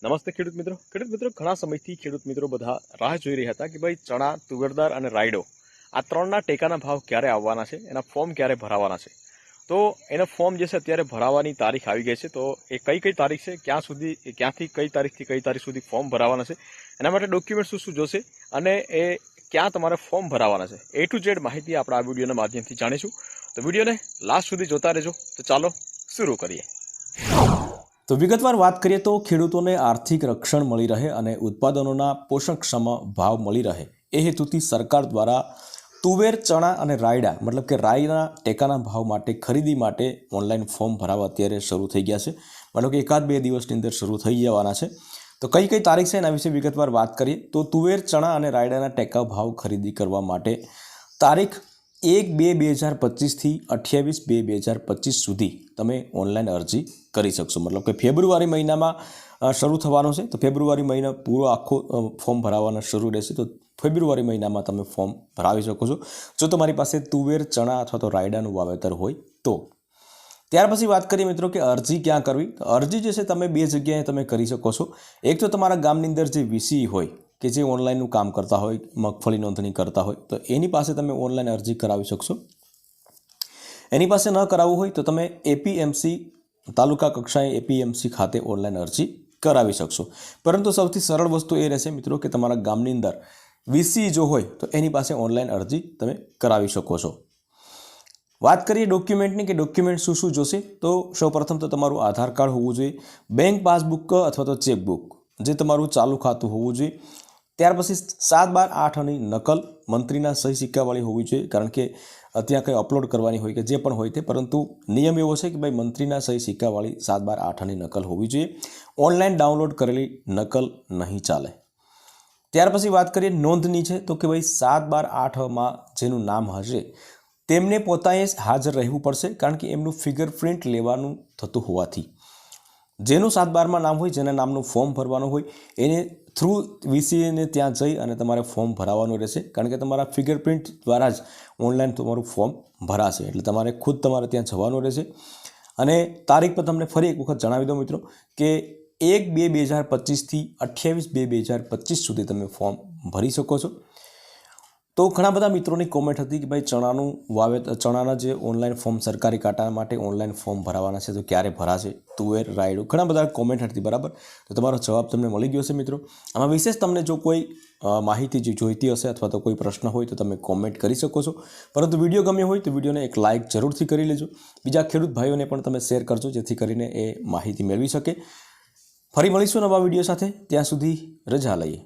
નમસ્તે ખેડૂત મિત્રો ઘણા સમયથી ખેડૂત મિત્રો બધા રાહ જોઈ રહ્યા હતા કે ભાઈ ચણા, તુવેરદાર અને રાયડો આ ત્રણના ટેકાના ભાવ ક્યારે આવવાના છે, એના ફોર્મ ક્યારે ભરાવાના છે। તો એના ફોર્મ જે છે અત્યારે ભરાવાની તારીખ આવી ગઈ છે। તો એ કઈ તારીખ છે, ક્યાંથી કઈ તારીખથી કઈ તારીખ સુધી ફોર્મ ભરાવાના છે, એના માટે ડોક્યુમેન્ટ શું જોશે અને એ ક્યાં તમારે ફોર્મ ભરાવાના છે, A to Z માહિતી આપણે આ વિડીયોના માધ્યમથી જાણીશું। તો વિડીયોને લાસ્ટ સુધી જોતા રહેજો। તો ચાલો શરૂ કરીએ। તો વિગતવાર વાત કરીએ તો ખેડૂતોને આર્થિક રક્ષણ મળી રહે અને ઉત્પાદનોના પોષણક્ષમ ભાવ મળી રહે એ હેતુથી સરકાર દ્વારા તુવેર, ચણા અને રાયડા મતલબ કે રાઈના ટેકાના ભાવ માટે ખરીદી માટે ઓનલાઈન ફોર્મ ભરાવા અત્યારે શરૂ થઈ ગયા છે। મતલબ કે 1-2 દિવસની અંદર શરૂ થઈ જવાના છે। તો કઈ તારીખ છે એના વિશે વિગતવાર વાત કરીએ તો તુવેર, ચણા અને રાયડાના ટેકા ભાવ ખરીદી કરવા માટે તારીખ 1-2-2025 થી 28-2-2025 સુધી તમે ઓનલાઈન અરજી કરી શકશો। મતલબ કે ફેબ્રુઆરી મહિનામાં શરૂ થવાનો છે। તો ફેબ્રુઆરી મહિના પૂરો આખો ફોર્મ ભરાવાના શરૂ રહેશે। તો ફેબ્રુઆરી મહિનામાં તમે ફોર્મ ભરાવી શકો છો જો તમારી પાસે તુવેર, ચણા અથવા તો રાયડાનું વાવેતર હોય તો। ત્યાર પછી વાત કરીએ મિત્રો કે અરજી ક્યાં કરવી। તો અરજી જે છે તમે 2 જગ્યાએ તમે કરી શકો છો। એક તો તમારા ગામની અંદર જે VC હોય કે જે ઓનલાઈનનું કામ કરતા હોય, મગફળી નોંધણી કરતા હોય તો એની પાસે તમે ઓનલાઈન અરજી કરાવી શકશો। એની પાસે ન કરાવવું હોય તો તમે APMC તાલુકા કક્ષાએ APMC ખાતે ઓનલાઈન અરજી કરાવી શકશો। પરંતુ સૌથી સરળ વસ્તુ એ રહેશે મિત્રો કે તમારા ગામની અંદર VC જો હોય તો એની પાસે ઓનલાઈન અરજી તમે કરાવી શકો છો। વાત કરીએ ડોક્યુમેન્ટની કે ડોક્યુમેન્ટ શું જોશે તો સૌપ્રથમ તો તમારું આધાર કાર્ડ હોવું જોઈએ, બેંક પાસબુક અથવા તો ચેકબુક જે તમારું ચાલુ ખાતું હોવું જોઈએ। ત્યાર પછી 7/12/8ની નકલ મંત્રીના સહી સિક્કાવાળી હોવી જોઈએ, કારણ કે ત્યાં કંઈ અપલોડ કરવાની હોય કે જે પણ હોય તે, પરંતુ નિયમ એવો છે કે ભાઈ મંત્રીના સહી સિક્કાવાળી 7/12/8ની નકલ હોવી જોઈએ। ઓનલાઈન ડાઉનલોડ કરેલી નકલ નહીં ચાલે। ત્યાર પછી વાત કરીએ નોંધની છે તો કે ભાઈ 7/12/8માં જેનું નામ હશે તેમને પોતાએ હાજર રહેવું પડશે, કારણ કે એમનું ફિંગરપ્રિન્ટ લેવાનું થતું હોવાથી જેનું 7/12માં નામ હોય, જેના નામનું ફોર્મ ભરવાનું હોય એને થ્રુ VCને ત્યાં જઈ અને તમારે ફોર્મ ભરાવવાનું રહેશે, કારણ કે તમારા ફિંગરપ્રિન્ટ દ્વારા જ ઓનલાઈન તમારું ફોર્મ ભરાશે। એટલે તમારે ખુદ ત્યાં જવાનું રહેશે। અને તારીખ પર તમને ફરી એક વખત જણાવી દઉં મિત્રો કે 1-2-2025 થી 28-2-2025 સુધી તમે ફોર્મ ભરી શકો છો। તો ઘણા બધા મિત્રોની કોમેન્ટ હતી કે ભાઈ ચણાનું વાવેતર, ચણાના જે ઓનલાઈન ફોર્મ સરકારી કાંટા માટે ઓનલાઈન ફોર્મ ભરાવાના છે તો ક્યારે ભરાશે, તુવેર, રાયડું, ઘણા બધા કોમેન્ટ હતી બરાબર। તો તમારો જવાબ તમને મળી ગયો છે મિત્રો। આમાં વિશેષ તમને જો કોઈ માહિતી જોઈતી હશે અથવા તો કોઈ પ્રશ્ન હોય તો તમે કોમેન્ટ કરી શકો છો। પરંતુ વિડીયો ગમ્યો હોય તો વિડીયોને એક લાઇક જરૂરથી કરી લેજો, બીજા ખેડૂત ભાઈઓને પણ તમે શેર કરજો જેથી કરીને એ માહિતી મેળવી શકે। ફરી મળીશું નવા વિડીયો સાથે, ત્યાં સુધી રજા લઈએ।